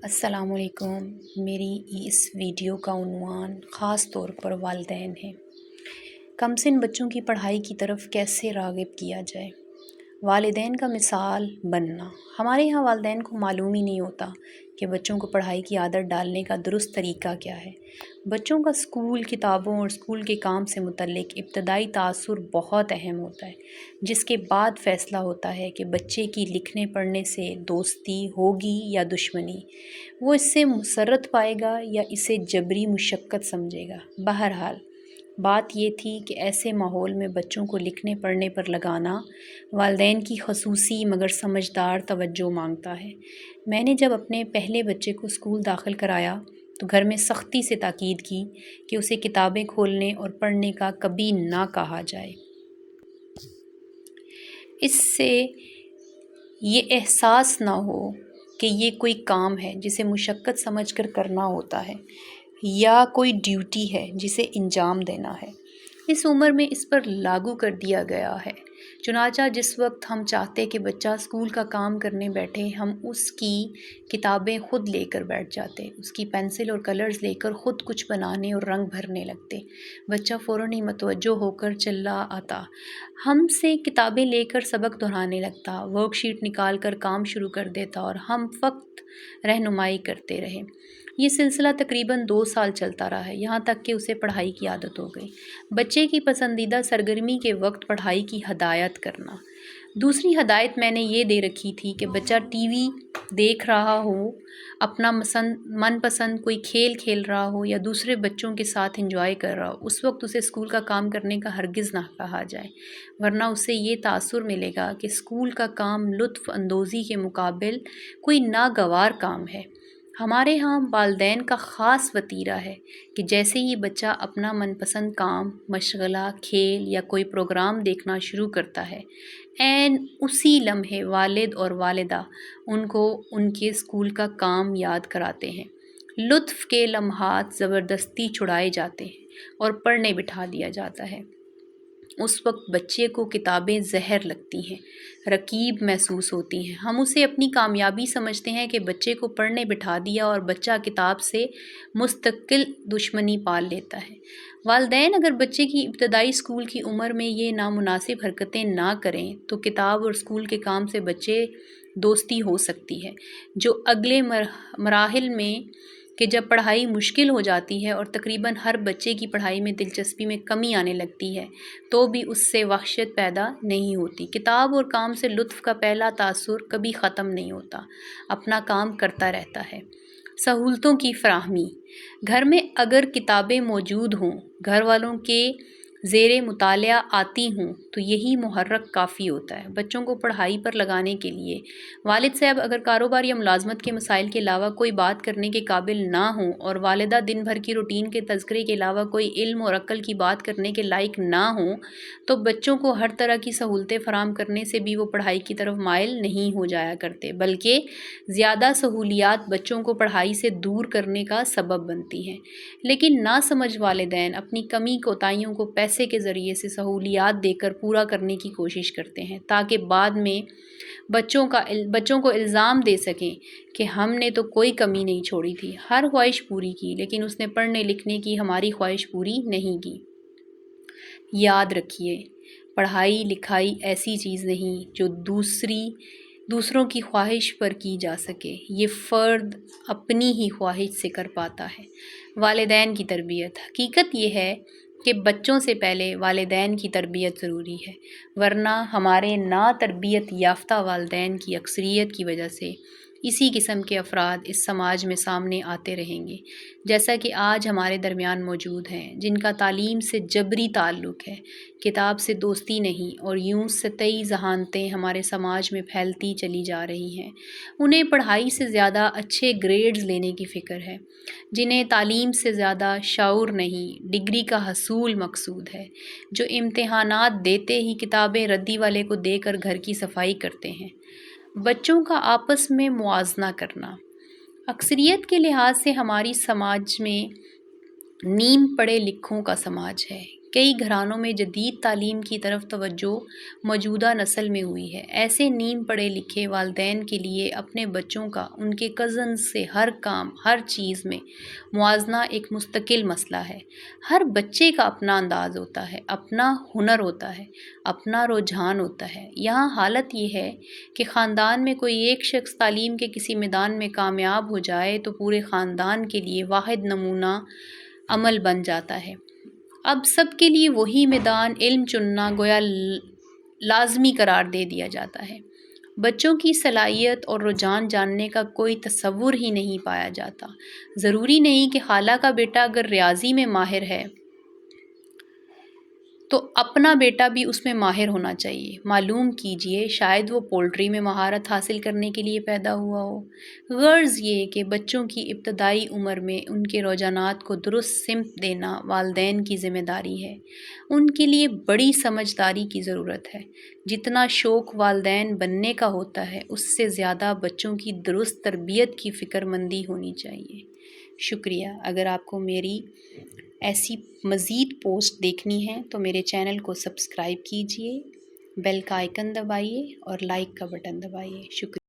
السلام علیکم۔ میری اس ویڈیو کا عنوان خاص طور پر والدین ہے۔ کم سن بچوں کی پڑھائی کی طرف کیسے راغب کیا جائے؟ والدین کا مثال بننا۔ ہمارے یہاں والدین کو معلوم ہی نہیں ہوتا کہ بچوں کو پڑھائی کی عادت ڈالنے کا درست طریقہ کیا ہے۔ بچوں کا اسکول، کتابوں اور اسکول کے کام سے متعلق ابتدائی تاثر بہت اہم ہوتا ہے، جس کے بعد فیصلہ ہوتا ہے کہ بچے کی لکھنے پڑھنے سے دوستی ہوگی یا دشمنی، وہ اس سے مسرت پائے گا یا اسے جبری مشقت سمجھے گا۔ بہرحال بات یہ تھی کہ ایسے ماحول میں بچوں کو لکھنے پڑھنے پر لگانا والدین کی خصوصی مگر سمجھدار توجہ مانگتا ہے۔ میں نے جب اپنے پہلے بچے کو اسکول داخل کرایا تو گھر میں سختی سے تاکید کی کہ اسے کتابیں کھولنے اور پڑھنے کا کبھی نہ کہا جائے۔ اس سے یہ احساس نہ ہو کہ یہ کوئی کام ہے جسے مشقت سمجھ کر کرنا ہوتا ہے یا کوئی ڈیوٹی ہے جسے انجام دینا ہے۔ اس عمر میں اس پر لاگو کر دیا گیا ہے۔ چنانچہ جس وقت ہم چاہتے کہ بچہ اسکول کا کام کرنے بیٹھے، ہم اس کی کتابیں خود لے کر بیٹھ جاتے، اس کی پینسل اور کلرز لے کر خود کچھ بنانے اور رنگ بھرنے لگتے۔ بچہ فوراً ہی متوجہ ہو کر چلا آتا، ہم سے کتابیں لے کر سبق دہرانے لگتا، ورک شیٹ نکال کر کام شروع کر دیتا اور ہم فقط رہنمائی کرتے رہے۔ یہ سلسلہ تقریباً 2 سال چلتا رہا ہے، یہاں تک کہ اسے پڑھائی کی عادت ہو گئی۔ بچے کی پسندیدہ سرگرمی کے وقت پڑھائی کی ہدایت کرنا۔ دوسری ہدایت میں نے یہ دے رکھی تھی کہ بچہ ٹی وی دیکھ رہا ہو، اپنا من پسند کوئی کھیل کھیل رہا ہو یا دوسرے بچوں کے ساتھ انجوائے کر رہا ہو، اس وقت اسے اسکول کا کام کرنے کا ہرگز نہ کہا جائے، ورنہ اسے یہ تاثر ملے گا کہ اسکول کا کام لطف اندوزی کے مقابل کوئی ناگوار کام ہے۔ ہمارے ہاں والدین کا خاص وتیرہ ہے کہ جیسے ہی بچہ اپنا من پسند کام، مشغلہ، کھیل یا کوئی پروگرام دیکھنا شروع کرتا ہے، عین اسی لمحے والد اور والدہ ان کو ان کے اسکول کا کام یاد کراتے ہیں۔ لطف کے لمحات زبردستی چھڑائے جاتے ہیں اور پڑھنے بٹھا دیا جاتا ہے۔ اس وقت بچے کو کتابیں زہر لگتی ہیں، رقیب محسوس ہوتی ہیں۔ ہم اسے اپنی کامیابی سمجھتے ہیں کہ بچے کو پڑھنے بٹھا دیا اور بچہ کتاب سے مستقل دشمنی پال لیتا ہے۔ والدین اگر بچے کی ابتدائی اسکول کی عمر میں یہ نامناسب حرکتیں نہ کریں تو کتاب اور اسکول کے کام سے بچے دوستی ہو سکتی ہے، جو اگلے مراحل میں کہ جب پڑھائی مشکل ہو جاتی ہے اور تقریباً ہر بچے کی پڑھائی میں دلچسپی میں کمی آنے لگتی ہے تو بھی اس سے وحشت پیدا نہیں ہوتی۔ کتاب اور کام سے لطف کا پہلا تاثر کبھی ختم نہیں ہوتا، اپنا کام کرتا رہتا ہے۔ سہولتوں کی فراہمی۔ گھر میں اگر کتابیں موجود ہوں، گھر والوں کے زیر مطالعہ آتی ہوں تو یہی محرک کافی ہوتا ہے۔ بچوں کو پڑھائی پر لگانے کے لیے والد صاحب اگر کاروبار یا ملازمت کے مسائل کے علاوہ کوئی بات کرنے کے قابل نہ ہوں اور والدہ دن بھر کی روٹین کے تذکرے کے علاوہ کوئی علم اور عقل کی بات کرنے کے لائق نہ ہوں تو بچوں کو ہر طرح کی سہولتیں فراہم کرنے سے بھی وہ پڑھائی کی طرف مائل نہیں ہو جایا کرتے، بلکہ زیادہ سہولیات بچوں کو پڑھائی سے دور کرنے کا سبب بنتی ہیں۔ لیکن ناسمجھ والدین اپنی کمی کوتاہیوں کو پیسے کے ذریعے سے سہولیات دے کر پورا کرنے کی کوشش کرتے ہیں تاکہ بعد میں بچوں کو الزام دے سکیں کہ ہم نے تو کوئی کمی نہیں چھوڑی تھی، ہر خواہش پوری کی، لیکن اس نے پڑھنے لکھنے کی ہماری خواہش پوری نہیں کی۔ یاد رکھیے، پڑھائی لکھائی ایسی چیز نہیں جو دوسروں کی خواہش پر کی جا سکے، یہ فرد اپنی ہی خواہش سے کر پاتا ہے۔ والدین کی تربیت۔ حقیقت یہ ہے کہ بچوں سے پہلے والدین کی تربیت ضروری ہے، ورنہ ہمارے نا تربیت یافتہ والدین کی اکثریت کی وجہ سے اسی قسم کے افراد اس سماج میں سامنے آتے رہیں گے، جیسا کہ آج ہمارے درمیان موجود ہیں، جن کا تعلیم سے جبری تعلق ہے، کتاب سے دوستی نہیں، اور یوں سطحی ذہانتیں ہمارے سماج میں پھیلتی چلی جا رہی ہیں۔ انہیں پڑھائی سے زیادہ اچھے گریڈز لینے کی فکر ہے، جنہیں تعلیم سے زیادہ شعور نہیں، ڈگری کا حصول مقصود ہے، جو امتحانات دیتے ہی کتابیں ردی والے کو دے کر گھر کی صفائی کرتے ہیں۔ بچوں کا آپس میں موازنہ کرنا۔ اکثریت کے لحاظ سے ہماری سماج میں نیم پڑھے لکھوں کا سماج ہے، کئی گھرانوں میں جدید تعلیم کی طرف توجہ موجودہ نسل میں ہوئی ہے۔ ایسے نیم پڑھے لکھے والدین کے لیے اپنے بچوں کا ان کے کزنز سے ہر کام، ہر چیز میں موازنہ ایک مستقل مسئلہ ہے۔ ہر بچے کا اپنا انداز ہوتا ہے، اپنا ہنر ہوتا ہے، اپنا رجحان ہوتا ہے۔ یہاں حالت یہ ہے کہ خاندان میں کوئی ایک شخص تعلیم کے کسی میدان میں کامیاب ہو جائے تو پورے خاندان کے لیے واحد نمونہ عمل بن جاتا ہے۔ اب سب کے لیے وہی میدان علم چننا گویا لازمی قرار دے دیا جاتا ہے۔ بچوں کی صلاحیت اور رجحان جاننے کا کوئی تصور ہی نہیں پایا جاتا۔ ضروری نہیں کہ خالہ کا بیٹا اگر ریاضی میں ماہر ہے تو اپنا بیٹا بھی اس میں ماہر ہونا چاہیے۔ معلوم کیجئے شاید وہ پولٹری میں مہارت حاصل کرنے کے لیے پیدا ہوا ہو۔ غرض یہ کہ بچوں کی ابتدائی عمر میں ان کے رجحانات کو درست سمت دینا والدین کی ذمہ داری ہے۔ ان کے لیے بڑی سمجھداری کی ضرورت ہے۔ جتنا شوق والدین بننے کا ہوتا ہے اس سے زیادہ بچوں کی درست تربیت کی فکر مندی ہونی چاہیے۔ شکریہ۔ اگر آپ کو میری ایسی مزید پوسٹ دیکھنی ہے تو میرے چینل کو سبسکرائب کیجئے، بیل کا آئیکن دبائیے اور لائک کا بٹن دبائیے۔ شکریہ۔